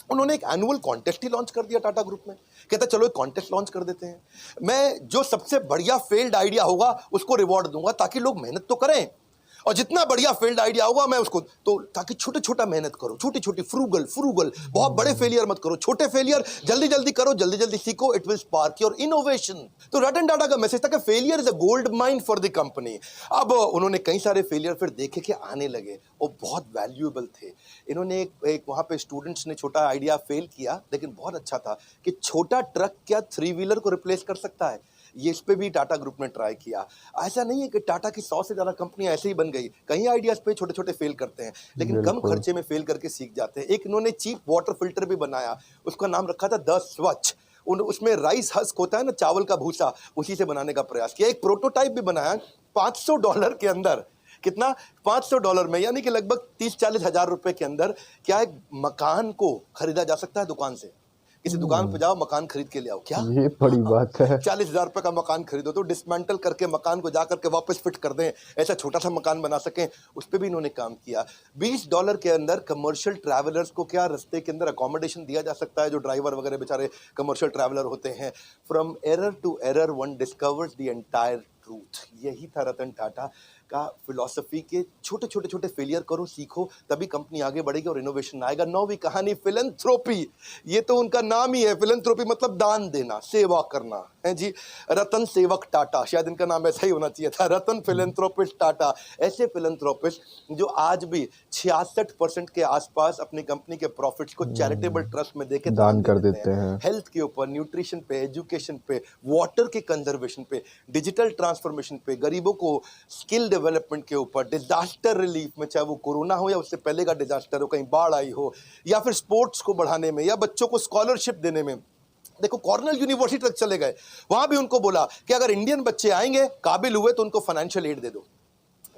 उन्होंने एक एनुअल कॉन्टेस्ट ही लॉन्च कर दिया टाटा ग्रुप में। कहता चलो एक कॉन्टेस्ट लॉन्च कर देते हैं, मैं जो सबसे बढ़िया फेल्ड आइडिया होगा उसको रिवॉर्ड दूंगा, ताकि लोग मेहनत तो करें, और जितना बढ़िया फेल्ड आइडिया होगा मैं उसको, तो ताकि छोटे छोटा मेहनत करो, छोटी छोटी फ्रूगल, बहुत बड़े फेलियर मत करो, छोटे फेलियर जल्दी जल्दी करो, जल्दी जल्दी सीखो, it will spark your innovation. तो रतन टाटा का मैसेज था कि failure is a gold mine for the company. अब उन्होंने कई सारे फेलियर फिर देखे कि आने लगे, वो बहुत वैल्यूएबल थे। इन्होंने एक वहां पे स्टूडेंट्स ने छोटा आइडिया फेल किया, लेकिन बहुत अच्छा था कि छोटा ट्रक क्या 3 व्हीलर को रिप्लेस कर सकता है। ये इस पे भी टाटा ग्रुप ने ट्राई किया। ऐसा नहीं है कि टाटा की 100 से ज्यादा कंपनियां ऐसे ही बन गई, कई आइडियाज पे छोटे छोटे फेल करते हैं, लेकिन कम बिल्कुल। खर्चे में फेल करके सीख जाते हैं। एक इन्होंने चीप वाटर फिल्टर भी बनाया, उसका नाम रखा था द स्वच्छ। उसमें राइस हस्क होता है ना, चावल का भूसा, उसी से बनाने का प्रयास किया। एक प्रोटोटाइप भी बनाया $500 के अंदर, कितना, $500 में, यानी कि लगभग 30-40 हजार रुपए के अंदर क्या एक मकान को खरीदा जा सकता है दुकान से। किसी दुकान पे जाओ, मकान खरीद के ले आओ, क्या ये बड़ी बात है। 40,000 रुपए का मकान खरीदो तो डिसमेंटल करके मकान को जाकर के वापस फिट कर दें, ऐसा छोटा सा मकान बना सकें, उस पर भी इन्होंने काम किया। $20 के अंदर कमर्शियल ट्रैवलर्स को क्या रास्ते के अंदर अकोमोडेशन दिया जा सकता है, जो ड्राइवर वगैरह बेचारे कमर्शियल ट्रैवलर होते हैं। From error to error one discovers the entire truth. यही था रतन टाटा का फिलॉसफी के छोटे छोटे छोटे फेलियर करो, सीखो, तभी कंपनी आगे बढ़ेगी और इनोवेशन आएगा। 9वीं कहानी फिलैंथ्रोपी, ये तो उनका नाम ही है। फिलैंथ्रोपी मतलब दान देना, सेवा करना है जी। रतन सेवक टाटा, शायद इनका नाम ऐसा ही होना चाहिए था, रतन फिलैंथ्रोपिस्ट टाटा। ऐसे फिलैंथ्रोपिस्ट जो आज भी 66% के आसपास अपनी कंपनी के प्रॉफिट्स को चैरिटेबल ट्रस्ट में देके दान कर देते हैं। हेल्थ के ऊपर, न्यूट्रिशन पे, एजुकेशन पे, वाटर के कंजर्वेशन पे, डिजिटल ट्रांसफॉर्मेशन पे, गरीबों को स्किल डेवलपमेंट के ऊपर, डिजास्टर रिलीफ में, चाहे वो कोरोना हो या उससे पहले का डिजास्टर हो, कहीं बाढ़ आई हो, या फिर स्पोर्ट्स को बढ़ाने में, या बच्चों को स्कॉलरशिप देने में। देखो कॉर्नेल यूनिवर्सिटी तक चले गए, वहां भी उनको बोला कि अगर इंडियन बच्चे आएंगे, काबिल हुए, तो उनको फाइनेंशियल एड दे दो।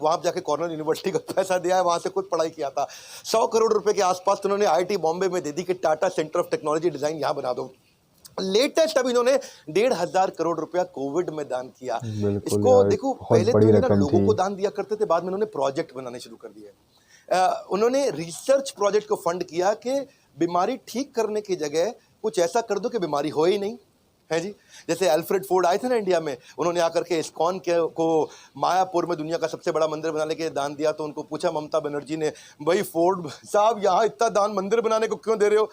वहां जाके कॉर्नेल यूनिवर्सिटी को पैसा दिया है, वहां से खुद पढ़ाई किया था। 100 करोड़ रुपए के आसपास तो उन्होंने आईआईटी बॉम्बे में दे दी कि Tata centre of technology design यहां बना दो। लेटेस्ट अभी इन्होंने 1,500 करोड़ रुपया कोविड में दान किया। बिल्कुल इसको यार, देखो, बहुत पहले तो बड़ी ये ना रकम लोगों थी। को दान दिया करते थे, बाद में उन्होंने प्रोजेक्ट बनाने शुरू कर दिए। उन्होंने रिसर्च प्रोजेक्ट को फंड किया कि बीमारी ठीक करने की जगह कुछ ऐसा कर दो कि बीमारी हो ही नहीं, है जी। जैसे अल्फ्रेड फोर्ड आए थे ना इंडिया में, उन्होंने आकर के इस्कॉन के को मायापुर में दुनिया का सबसे बड़ा मंदिर बनाने के दान दिया। तो उनको पूछा ममता बनर्जी ने, भाई फोर्ड साहब यहाँ इतना दान मंदिर बनाने को क्यों दे रहे हो?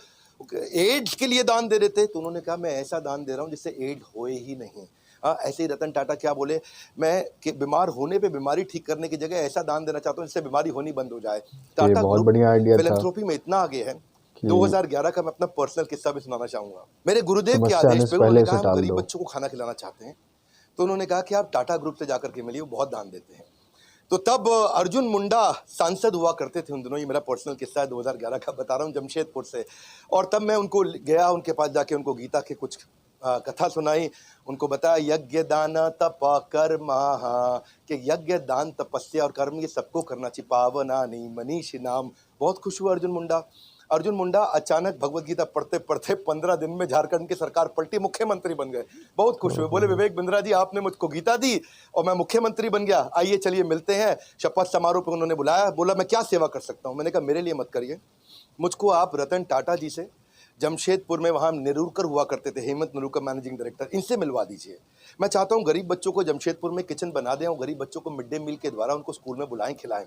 एड्स के लिए दान दे रहे थे। तो उन्होंने कहा मैं ऐसा दान दे रहा हूँ जिससे एड होए ही नहीं। हाँ, ऐसे ही रतन टाटा क्या बोले, मैं कि बीमार होने पे बीमारी ठीक करने की जगह ऐसा दान देना चाहता हूँ जिससे बीमारी होनी बंद हो जाए। टाटा बहुत ग्रुप बढ़िया आइडिया था। फिलैंथ्रोपी में इतना आगे है। कि 2011 का मैं अपना पर्सनल किस्सा भी सुनाना चाहूंगा। मेरे गुरुदेव के समस्या आने आदेश से पे उन्होंने पहले कहा इसे हम टाल गरीब दो। बच्चों को खाना खिलाना चाहते हैं, तो उन्होंने कहा कि आप टाटा ग्रुप से जाकर के मिलिए, वो बहुत दान देते हैं। तो तब अर्जुन मुंडा सांसद हुआ करते थे उन दिनों, ये मेरा पर्सनल किस्सा है 2011 का बता रहा हूँ, जमशेदपुर से। और तब मैं उनको गया, उनके पास जाके उनको गीता के कुछ कथा सुनाई, उनको बताया यज्ञ दान तप कर्म, कि यज्ञ दान तपस्या और कर्म ये सबको करना चाहिए, पावनानि मनीषी नाम। बहुत खुश हुआ अर्जुन मुंडा अचानक भगवत गीता पढ़ते पढ़ते 15 दिन में झारखंड की सरकार पलटी, मुख्यमंत्री बन गए। बहुत खुश हुए, बोले विवेक बिंद्रा जी आपने मुझको गीता दी और मैं मुख्यमंत्री बन गया, आइए चलिए मिलते हैं। शपथ समारोह पे उन्होंने बुलाया, बोला मैं क्या सेवा कर सकता हूँ? मैंने कहा मेरे लिए मत करिए, मुझको आप रतन टाटा जी से, जमशेदपुर में वहाँ नेरुरकर हुआ करते थे, हेमंत नेरुरकर मैनेजिंग डायरेक्टर, इनसे मिलवा दीजिए। मैं चाहता हूँ गरीब बच्चों को जमशेदपुर में किचन बना दें और गरीब बच्चों को मिड डे मील के द्वारा उनको स्कूल में बुलाएं, खिलाएं।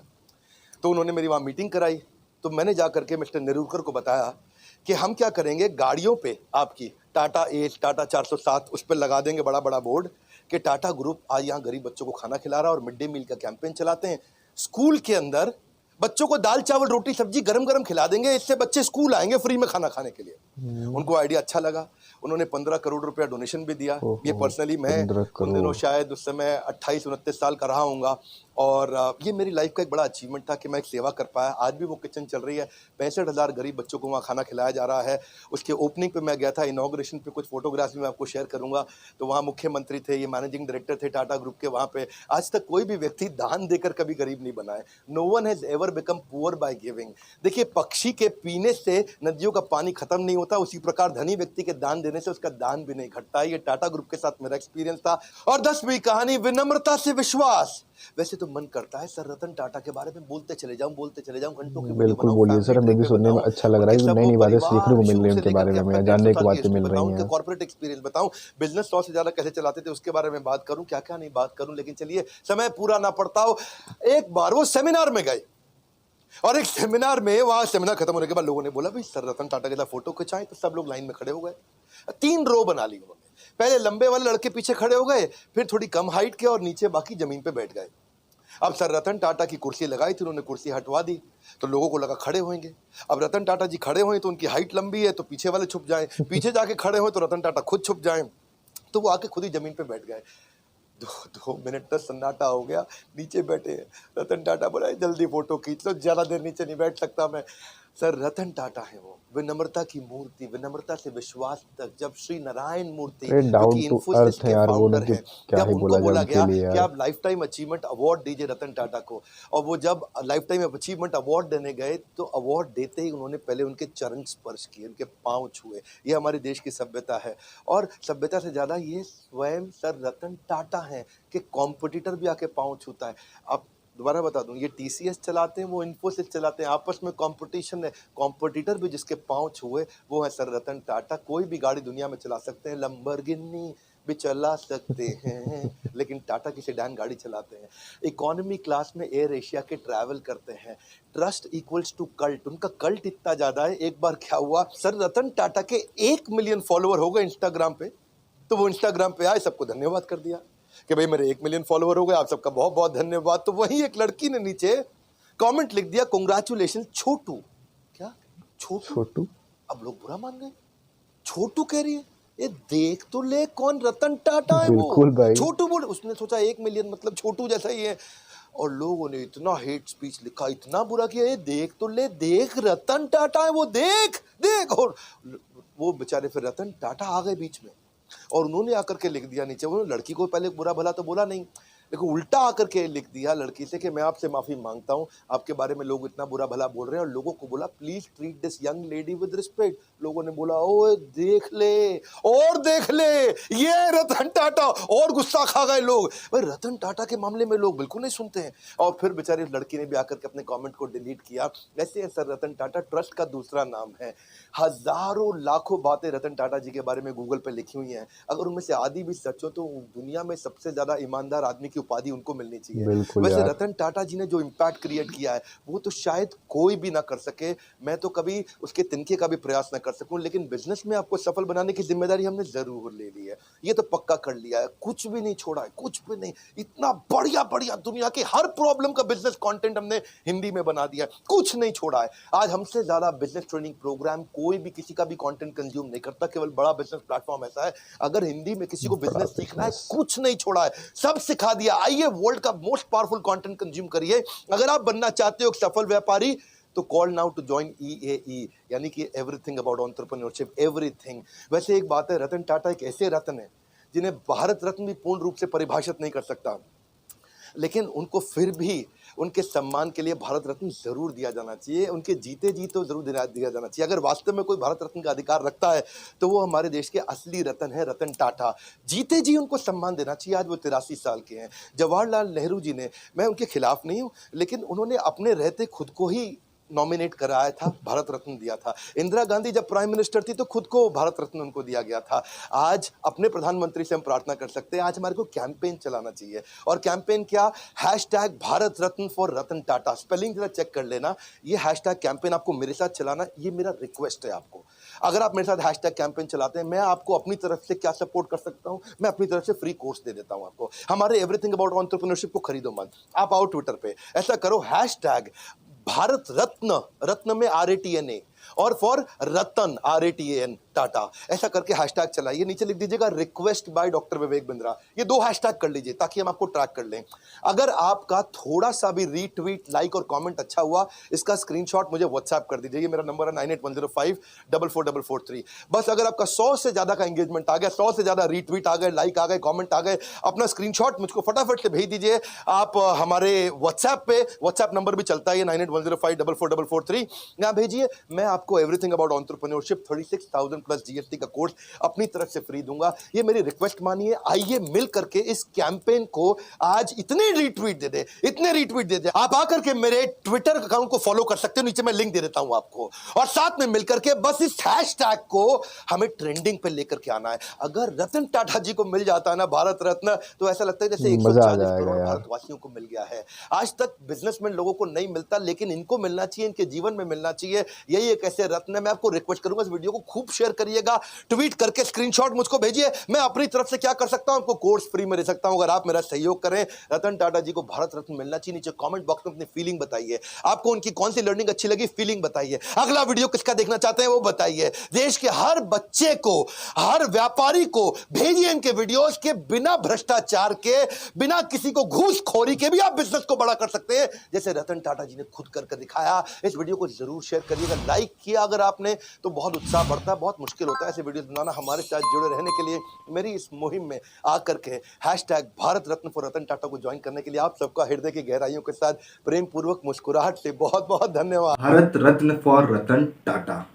तो उन्होंने मेरी वहाँ मीटिंग कराई। तो मैंने जा करके मिस्टर नेरुरकर को बताया कि हम क्या करेंगे, गाड़ियों पे आपकी टाटा एज, टाटा 407 उस पर लगा देंगे बड़ा बड़ा बोर्ड कि टाटा ग्रुप आज यहाँ गरीब बच्चों को खाना खिला रहा है और मिड डे मील का कैंपेन चलाते हैं। स्कूल के अंदर बच्चों को दाल चावल रोटी सब्जी गरम गरम खिला देंगे, इससे बच्चे स्कूल आएंगे फ्री में खाना खाने के लिए। उनको आइडिया अच्छा लगा, उन्होंने 15 करोड़ रुपया डोनेशन भी दिया। ये पर्सनली मैं 15 उन दिनों करोड़। शायद उस समय 28-29 साल का रहा हूँगा और ये मेरी लाइफ का एक बड़ा अचीवमेंट था कि मैं एक सेवा कर पाया। आज भी वो किचन चल रही है, 65,000 गरीब बच्चों को वहाँ खाना खिलाया जा रहा है। उसके ओपनिंग पे मैं गया था, इनॉग्रेशन पे कुछ फोटोग्राफ्स भी मैं आपको शेयर करूंगा। तो वहाँ मुख्यमंत्री थे, ये मैनेजिंग डायरेक्टर थे टाटा ग्रुप के। वहाँ पे आज तक कोई भी व्यक्ति दान देकर कभी गरीब नहीं बना है। No one has ever become poor by giving. देखिए पक्षी के पीने से नदियों का पानी खत्म नहीं होता, उसी प्रकार धनी व्यक्ति के दान देने से उसका दान भी नहीं घटता। ये टाटा ग्रुप के साथ मेरा एक्सपीरियंस था। और 10वीं कहानी विनम्रता से विश्वास। वैसे तो मन करता है सर रतन टाटा के बारे में बोलते चले जाऊं घंटों की वीडियो बिल्कुल बनाऊं, बोलिए सर, फैमिली हमें भी ट्रिप पे सुनने में बताऊं, अच्छा लग रहा है, उनके नई नई सबको बातें परिवार, सीखने को मिल शुरू रही है से उनके लेकर बारे के में, अपना जानने 150 को साल की बातें हिस्ट्री मिल बताऊं, रही उनके हैं। कॉर्पोरेट एक्सपीरियंस बताऊं, बिजनेस 100 से ज्यादा कैसे चलाते थे उसके बारे में बात करूं, क्या क्या नहीं बात करूं। लेकिन चलिए समय पूरा ना पड़ता हो। एक बार वो सेमिनार में गए और एक सेमिनार में, वहां सेमिनार खत्म होने के बाद लोगों ने बोला भाई सर रतन टाटा के साथ फोटो खिंचाएं, तो सब लोग लाइन में खड़े हो गए। 3 रो बना ली उन्होंने, पहले लंबे वाले लड़के पीछे खड़े हो गए, फिर थोड़ी कम हाइट के और नीचे बाकी जमीन पे बैठ गए। अब सर रतन टाटा की कुर्सी लगाई थी, उन्होंने कुर्सी हटवा दी तो लोगों को लगा खड़े होंगे। अब रतन टाटा जी खड़े हुए तो उनकी हाइट लंबी है तो पीछे वाले छुप जाएं, पीछे जाके खड़े हुए तो रतन टाटा खुद छुप जाएं, तो वो आके खुद ही जमीन पे बैठ गए। 2 मिनट तक सन्नाटा हो गया, नीचे बैठे रतन टाटा बोला जल्दी फोटो खींच लो, ज्यादा देर नीचे नहीं बैठ सकता मैं। सर रतन टाटा है वो, विनम्रता की मूर्ति, विनम्रता से विश्वास तक। जब श्री नारायण मूर्ति अरे जो डाउन कि टू इन्फोसिस अर्थ है के यार, वो फाउंडर उनके हैं, क्या जब ही उनको बोला जाए बोला उनके गया लिए कि यार। आप लाइफ टाइम अचीवमेंट अवार्ड दीजिए रतन टाटा को, और वो जब लाइफ टाइम अचीवमेंट अवार्ड देने गए तो अवार्ड देते ही उन्होंने पहले उनके चरण स्पर्श किए, उनके पांव छुए। ये हमारे देश की सभ्यता है, और सभ्यता से ज्यादा ये स्वयं सर रतन टाटा हैं कि कॉम्पिटिटर भी आके पांव छूता है। आप दोबारा बता दूं, ये टीसीएस चलाते हैं, वो इन्फोसिस चलाते हैं, आपस में कंपटीशन है। कॉम्पिटिटर भी जिसके पांव छुए वो है सर रतन टाटा। कोई भी गाड़ी दुनिया में चला सकते हैं, लंबरगिनी भी चला सकते हैं, लेकिन टाटा की सेडान गाड़ी चलाते हैं। इकोनॉमी क्लास में एयर एशिया के ट्रैवल करते हैं। ट्रस्ट इक्वल्स टू कल्ट, उनका कल्ट इतना ज्यादा है। एक बार क्या हुआ, सर रतन टाटा के 1 मिलियन फॉलोअर हो गए इंस्टाग्राम पे, तो वो इंस्टाग्राम पे आए, सबको धन्यवाद कर दिया कि भाई मेरे 1 मिलियन फॉलोअर हो गए, आप सबका बहुत बहुत धन्यवाद। तो वही एक लड़की ने नीचे कमेंट लिख दिया, कांग्रेचुलेशन छोटू। क्या छोटू? छोटू अब लोग बुरा मान गए, छोटू कह रही है, ये देख तो ले कौन रतन टाटा है वो, बिल्कुल भाई। छोटू बोल। उसने सोचा 1 मिलियन मतलब छोटू जैसा ही है, और लोगों ने इतना हेट स्पीच लिखा, इतना बुरा किया, ये देख तो ले, देख रतन टाटा है वो, देख देख। और वो बेचारे फिर रतन टाटा आ गए बीच में, और उन्होंने आकर के लिख दिया नीचे, वो लड़की को पहले बुरा भला तो बोला नहीं, लेकिन उल्टा आकर के लिख दिया लड़की से कि मैं आपसे माफी मांगता हूं, आपके बारे में लोग इतना बुरा भला बोल रहे हैं, और लोगों को बोला please treat this young lady with respect. लोगों ने बोला ओए देख ले, और देख ले, ये रतन टाटा, और गुस्सा खा गए लोग। भाई रतन टाटा के मामले में लोग बिल्कुल नहीं सुनते हैं। और फिर बेचारी लड़की ने भी आकर के अपने कमेंट को डिलीट किया। ऐसे है सर रतन टाटा, ट्रस्ट का दूसरा नाम है। हजारों लाखों बातें रतन टाटा जी के बारे में गूगल पे लिखी हुई हैं, अगर उनमें से आधी भी सच हो तो दुनिया में सबसे ज्यादा ईमानदार आदमी की उपाधि उनको मिलनी चाहिए। बिल्कुल वैसे यार। रतन टाटा जी ने जो इम्पैक्ट क्रिएट किया है वो तो शायद कोई भी ना कर सके, मैं तो कभी उसके तिनके का भी प्रयास ना कर सकूं, लेकिन बिजनेस में आपको सफल बनाने की जिम्मेदारी हमने जरूर ले ली है, ये तो पक्का कर लिया है, कुछ भी नहीं छोड़ा है, कुछ भी नहीं। इतना बढ़िया बढ़िया दुनिया के हर प्रॉब्लम का बिजनेस कंटेंट हमने हिंदी में बना दिया है, कुछ नहीं छोड़ा है। आज हमसे ज्यादा बिजनेस ट्रेनिंग प्रोग्राम कोई भी किसी का भी कंटेंट कंज्यूम नहीं करता, केवल बड़ा बिजनेस प्लेटफॉर्म ऐसा है, अगर हिंदी में किसी को बिजनेस सीखना है, कुछ नहीं छोड़ा है, सब सिखा दिया। आइए वर्ल्ड का मोस्ट पावरफुल कंटेंट कंज्यूम करिए। अगर आप बनना चाहते हो एक सफल व्यापारी, तो call now to join EAE, यानी कि एवरीथिंग अबाउट एंटरप्रेन्योरशिप, एवरीथिंग। वैसे एक बात है, रतन टाटा एक ऐसे रत्न है जिन्हें भारत रत्न भी पूर्ण रूप से परिभाषित नहीं कर सकता, लेकिन उनको फिर भी उनके सम्मान के लिए भारत रत्न जरूर दिया जाना चाहिए, उनके जीते जी तो जरूर दिया जाना चाहिए। अगर वास्तव में कोई भारत रत्न का अधिकार रखता है तो वो हमारे देश के असली रत्न है, रतन टाटा। जीते जी उनको सम्मान देना चाहिए। आज वो 83 साल के हैं। जवाहरलाल नेहरू जी ने, मैं उनके खिलाफ नहीं हूँ, लेकिन उन्होंने अपने रहते खुद को ही नॉमिनेट कराया था, भारत रत्न दिया था। इंदिरा गांधी जब प्राइम मिनिस्टर थी तो खुद को भारत रत्न उनको दिया गया था। आज अपने प्रधानमंत्री से हम प्रार्थना कर सकते हैं, आज हमारे को कैंपेन चलाना चाहिए। और कैंपेन क्या? #भारत रत्न फॉर रतन टाटा। स्पेलिंग जरा चेक कर लेना। ये हैशटैग कैंपेन आपको मेरे साथ चलाना, ये मेरा रिक्वेस्ट है आपको। अगर आप मेरे साथ हैशटैग कैंपेन चलाते हैं, मैं आपको अपनी तरफ से क्या सपोर्ट कर सकता हूं, मैं अपनी तरफ से फ्री कोर्स दे देता हूं आपको। हमारे एवरीथिंग अबाउट एंटरप्रेन्योरशिप को खरीदो मत, आप आओ ट्विटर पे, ऐसा करो #भारत रत्न, रत्न में RATNA, और फॉर रतन RATAN टाटा, ऐसा करके हैशटैग चलाइए। नीचे लिख दीजिएगा request by doctor Vivek Bindra. ये 2 हैशटैग कर लीजिए ताकि हम आपको ट्रैक कर लें। अगर आपका थोड़ा सा भी रीट्वीट, लाइक और कमेंट अच्छा हुआ, इसका स्क्रीनशॉट मुझे व्हाट्सएप कर दीजिए। ये मेरा नंबर है 9810544443। बस अगर आपका 100 से ज्यादा का एंगेजमेंट आ गया, 100 से ज्यादा रीट्वीट आ गए, लाइक आ गए, कमेंट आ गए, अपना स्क्रीनशॉट मुझको फटाफट से भेज दीजिए। आप हमारे व्हाट्सएप पे, व्हाट्सएप नंबर भी चलता है 9810544443, यहाँ भेजिए। मैं आपको everything about entrepreneurship 36,000 plus GST का कोर्स अपनी तरफ से फ्री दूंगा। ये मेरी रिक्वेस्ट मानिए। आइए मिल करके इस कैंपेन को आज इतने रीट्वीट दे दे, इतने रीट्वीट दे दे। आप आकर के मेरे ट्विटर अकाउंट को फॉलो कर सकते हो, नीचे मैं लिंक दे देता हूं आपको, और साथ में मिलकर के बस इस हैशटैग को हमें ट्रेंडिंग पे लेकर के आना है। अगर रतन टाटा जी को मिल जाता है ना भारत रत्न, तो ऐसा लगता है जैसे मजा आ 140 जाएगा करोड़ यार। भारतवासियों को मिल गया है। आज तक बिजनेसमैन लोगों को नहीं मिलता, लेकिन इनको मिलना चाहिए, इनके जीवन में मिलना चाहिए। यही एक ऐसे रत्न है। मैं आपको रिक्वेस्ट करूंगा इस वीडियो को खूब शेयर करिएगा, ट्वीट करके स्क्रीनशॉट मुझको भेजिए। मैं अपनी तरफ से क्या कर सकता हूं, आपको कोर्स फ्री में दे सकता हूं अगर आप मेरा सहयोग करें। रतन टाटा जी को भारत रत्न मिलना चाहिए। नीचे कमेंट बॉक्स में अपनी फीलिंग बताइए, आपको उनकी कौन सी लर्निंग अच्छी लगी, फीलिंग बताइए। अगला वीडियो किसका देखना चाहते हैं वो बताइए। देश के हर बच्चे को, हर व्यापारी को भेजिए इनके वीडियोस के। बिना भ्रष्टाचार के, बिना किसी को घूसखोरी के भी आप बिजनेस को बड़ा कर सकते हैं, जैसे रतन टाटा जी ने खुद करके दिखाया। इस वीडियो को जरूर शेयर करिएगा, लाइक किया अगर आपने तो बहुत उत्साह बढ़ता है। बहुत मुश्किल होता है ऐसे वीडियो बनाना। हमारे साथ जुड़े रहने के लिए, मेरी इस मुहिम में आकर के #भारत रत्न फॉर रतन टाटा को ज्वाइन करने के लिए आप सबका हृदय की गहराइयों के साथ प्रेम पूर्वक मुस्कुराहट से बहुत बहुत धन्यवाद। भारत रत्न फॉर रतन टाटा।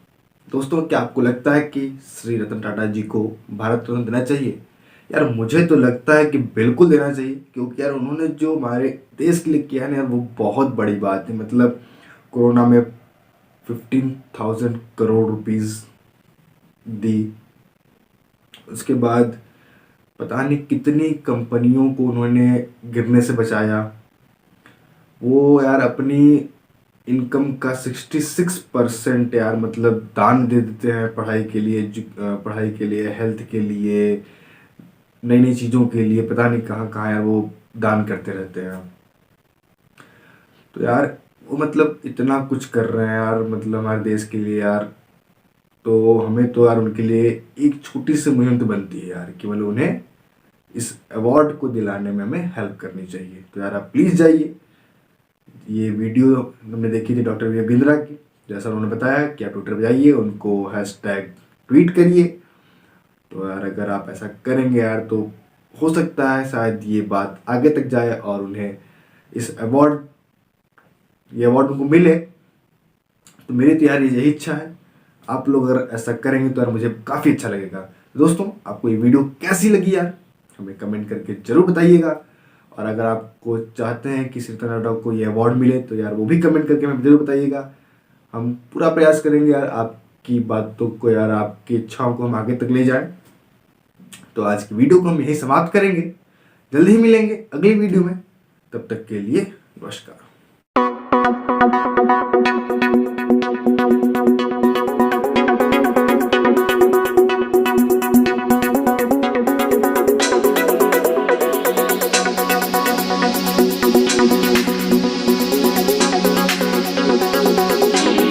दोस्तों, क्या आपको लगता है कि श्री रतन टाटा जी को भारत रत्न देना चाहिए? यार मुझे तो लगता है कि बिल्कुल देना चाहिए, क्योंकि यार उन्होंने जो हमारे देश के लिए किया है ना यार, वो बहुत बड़ी बात है। मतलब कोरोना में 15,000 करोड़ रुपीस दी, उसके बाद पता नहीं कितनी कंपनियों को उन्होंने गिरने से बचाया। वो यार अपनी इनकम का 66% यार मतलब दान दे देते हैं पढ़ाई के लिए, हेल्थ के लिए, नई नई चीज़ों के लिए। पता नहीं कहाँ कहाँ यार वो दान करते रहते हैं। तो यार वो मतलब इतना कुछ कर रहे हैं यार, मतलब हमारे देश के लिए यार। तो हमें तो यार उनके लिए एक छोटी सी मुहिम तो बनती है यार, कि मतलब उन्हें इस अवार्ड को दिलाने में हमें हेल्प करनी चाहिए। तो यार आप प्लीज़ जाइए, ये वीडियो हमने देखी थी डॉक्टर वी बिंद्रा की, जैसा उन्होंने बताया कि आप ट्विटर पर जाइए, उनको #ट्वीट करिए। तो यार अगर आप ऐसा करेंगे यार तो हो सकता है शायद ये बात आगे तक जाए और उन्हें ये अवार्ड उनको मिले। तो मेरी तो यार यही इच्छा है। आप लोग अगर ऐसा करेंगे तो यार मुझे काफ़ी अच्छा लगेगा। दोस्तों, आपको ये वीडियो कैसी लगी यार, हमें कमेंट करके ज़रूर बताइएगा। और अगर आपको चाहते हैं कि श्री रतन टाटा को ये अवार्ड मिले तो यार वो भी कमेंट करके हमें ज़रूर बताइएगा। हम पूरा प्रयास करेंगे यार आपकी बातों को, यार आपकी इच्छाओं को हम आगे तक ले जाएं। तो आज की वीडियो को हम यही समाप्त करेंगे। जल्द ही मिलेंगे अगली वीडियो में, तब तक के लिए नमस्कार।